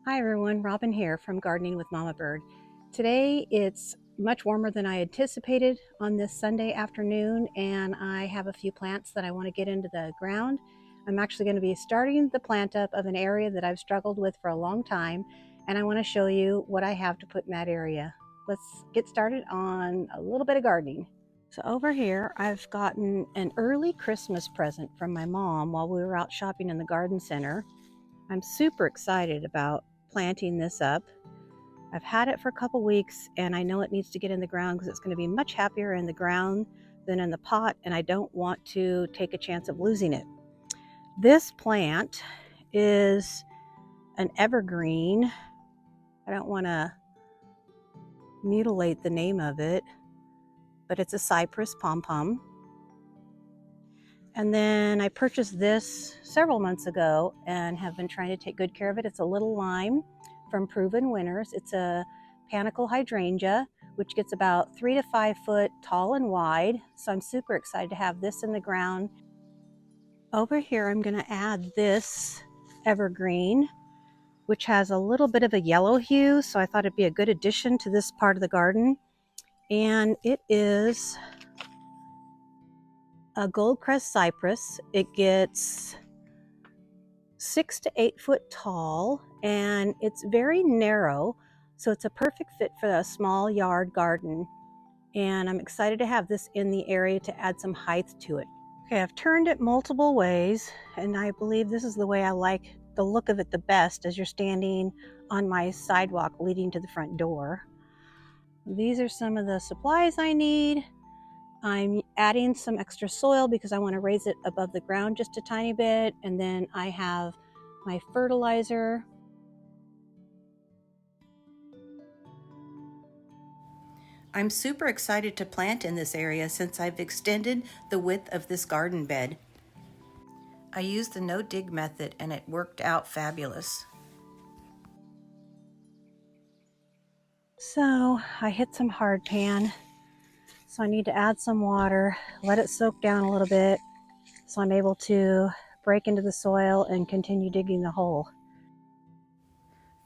Hi everyone, Robin here from Gardening with Mama Bird. Today it's much warmer than I anticipated on this Sunday afternoon, and I have a few plants that I want to get into the ground. I'm actually going to be starting the plant up of an area that I've struggled with for a long time, and I want to show you what I have to put in that area. Let's get started on a little bit of gardening. So over here I've gotten an early Christmas present from my mom while we were out shopping in the garden center. I'm super excited about planting this up. I've had it for a couple weeks and I know it needs to get in the ground because it's going to be much happier in the ground than in the pot, and I don't want to take a chance of losing it. This plant is an evergreen. I don't want to mutilate the name of it, but it's a cypress pom-pom. And then I purchased this several months ago and have been trying to take good care of it. It's a little lime from Proven Winners. It's a panicle hydrangea, which gets about 3 to 5 foot tall and wide. So I'm super excited to have this in the ground. Over here, I'm going to add this evergreen, which has a little bit of a yellow hue. So I thought it'd be a good addition to this part of the garden. And it is a goldcrest cypress. It gets 6 to 8 foot tall, and it's very narrow, so it's a perfect fit for a small yard garden. And I'm excited to have this in the area to add some height to it. Okay, I've turned it multiple ways, and I believe this is the way I like the look of it the best as you're standing on my sidewalk leading to the front door. These are some of the supplies I need. I'm adding some extra soil because I want to raise it above the ground just a tiny bit, and then I have my fertilizer. I'm super excited to plant in this area since I've extended the width of this garden bed. I used the no-dig method and it worked out fabulous. So I hit some hard pan, so I need to add some water, let it soak down a little bit so I'm able to break into the soil and continue digging the hole.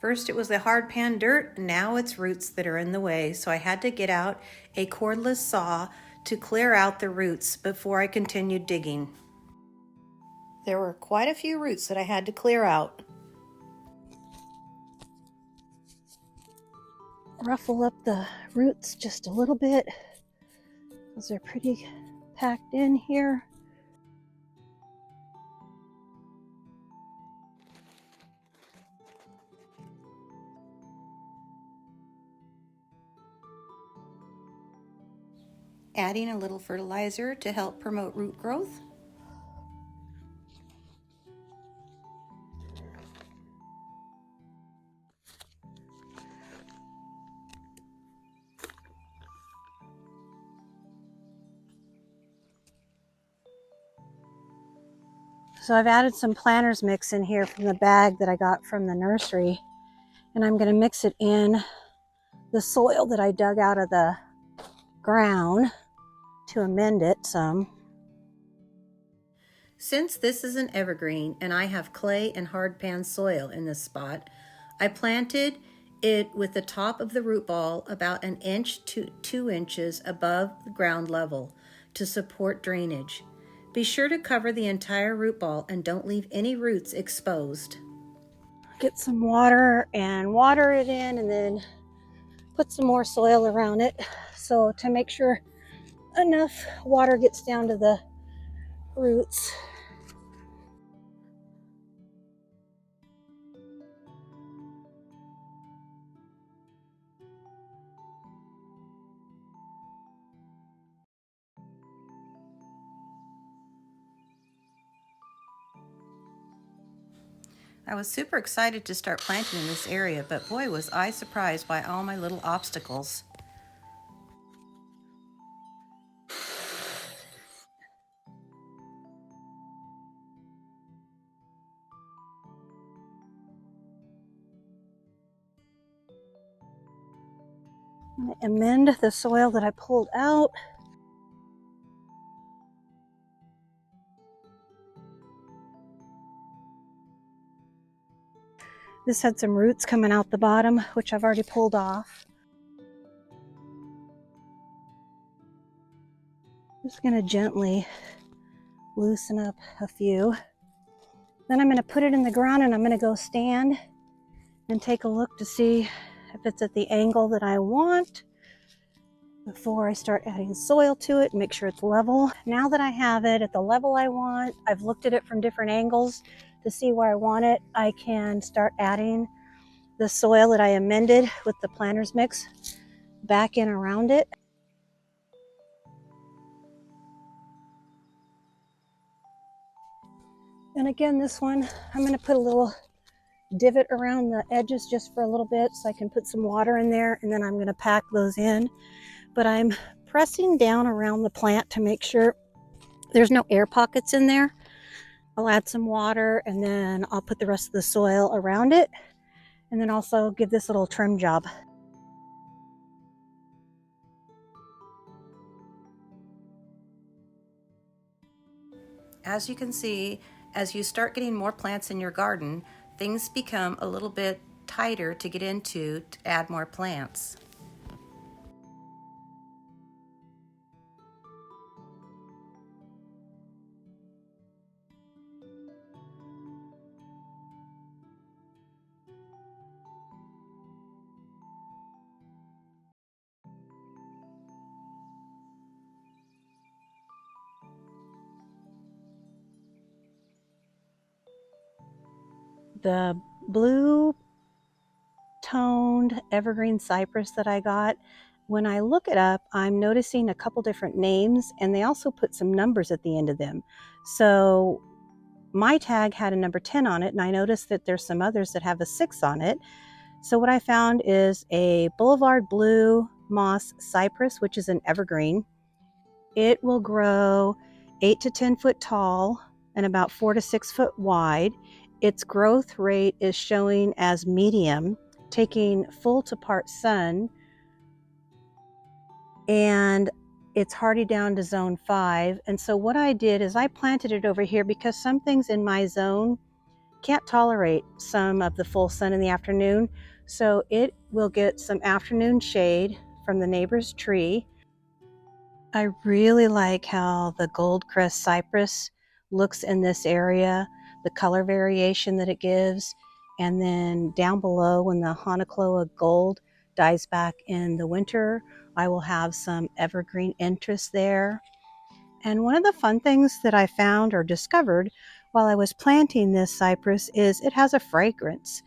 First it was the hard pan dirt, now it's roots that are in the way, so I had to get out a cordless saw to clear out the roots before I continued digging. There were quite a few roots that I had to clear out. Ruffle up the roots just a little bit because they're pretty packed in here. Adding a little fertilizer to help promote root growth. So I've added some planters mix in here from the bag that I got from the nursery, and I'm going to mix it in the soil that I dug out of the ground to amend it some. Since this is an evergreen and I have clay and hard pan soil in this spot, I planted it with the top of the root ball about 1 inch to 2 inches above the ground level to support drainage. Be sure to cover the entire root ball and don't leave any roots exposed. Get some water and water it in, and then put some more soil around it so to make sure enough water gets down to the roots. I was super excited to start planting in this area, but boy was I surprised by all my little obstacles. I'm going to amend the soil that I pulled out. This had some roots coming out the bottom, which I've already pulled off. Just gonna gently loosen up a few. Then I'm gonna put it in the ground and I'm gonna go stand and take a look to see if it's at the angle that I want before I start adding soil to it and make sure it's level. Now that I have it at the level I want, I've looked at it from different angles to see where I want it, I can start adding the soil that I amended with the planter's mix back in around it. And again, this one, I'm going to put a little divot around the edges just for a little bit so I can put some water in there, and then I'm going to pack those in. But I'm pressing down around the plant to make sure there's no air pockets in there. I'll add some water and then I'll put the rest of the soil around it, and then also give this little trim job. As you can see, as you start getting more plants in your garden, things become a little bit tighter to get into to add more plants. The blue toned evergreen cypress that I got, when I look it up, I'm noticing a couple different names, and they also put some numbers at the end of them. So my tag had a number 10 on it, and I noticed that there's some others that have a 6 on it. So what I found is a boulevard blue moss cypress, which is an evergreen. It will grow 8 to 10 foot tall and about 4 to 6 foot wide. Its growth rate is showing as medium, taking full to part sun, and it's hardy down to zone 5. And so what I did is I planted it over here because some things in my zone can't tolerate some of the full sun in the afternoon. So it will get some afternoon shade from the neighbor's tree. I really like how the gold crest cypress looks in this area, the color variation that it gives. And then down below, when the Hanakloa gold dies back in the winter, I will have some evergreen interest there. And one of the fun things that I found or discovered while I was planting this cypress is it has a fragrance.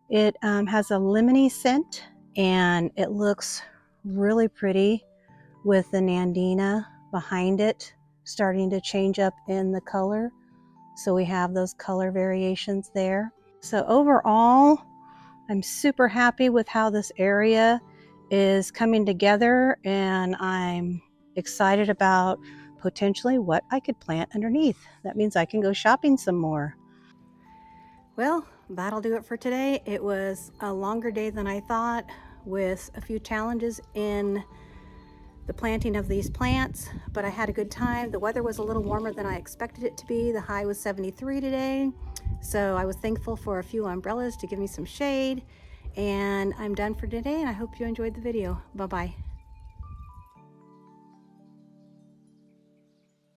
It has a lemony scent, and it looks really pretty with the Nandina behind it starting to change up in the color. So we have those color variations there. So overall, I'm super happy with how this area is coming together, and I'm excited about potentially what I could plant underneath. That means I can go shopping some more. Well, that'll do it for today. It was a longer day than I thought, with a few challenges in the planting of these plants, but I had a good time. The weather was a little warmer than I expected it to be. The high was 73 today, so I was thankful for a few umbrellas to give me some shade. And I'm done for today, and I hope you enjoyed the video. Bye-bye.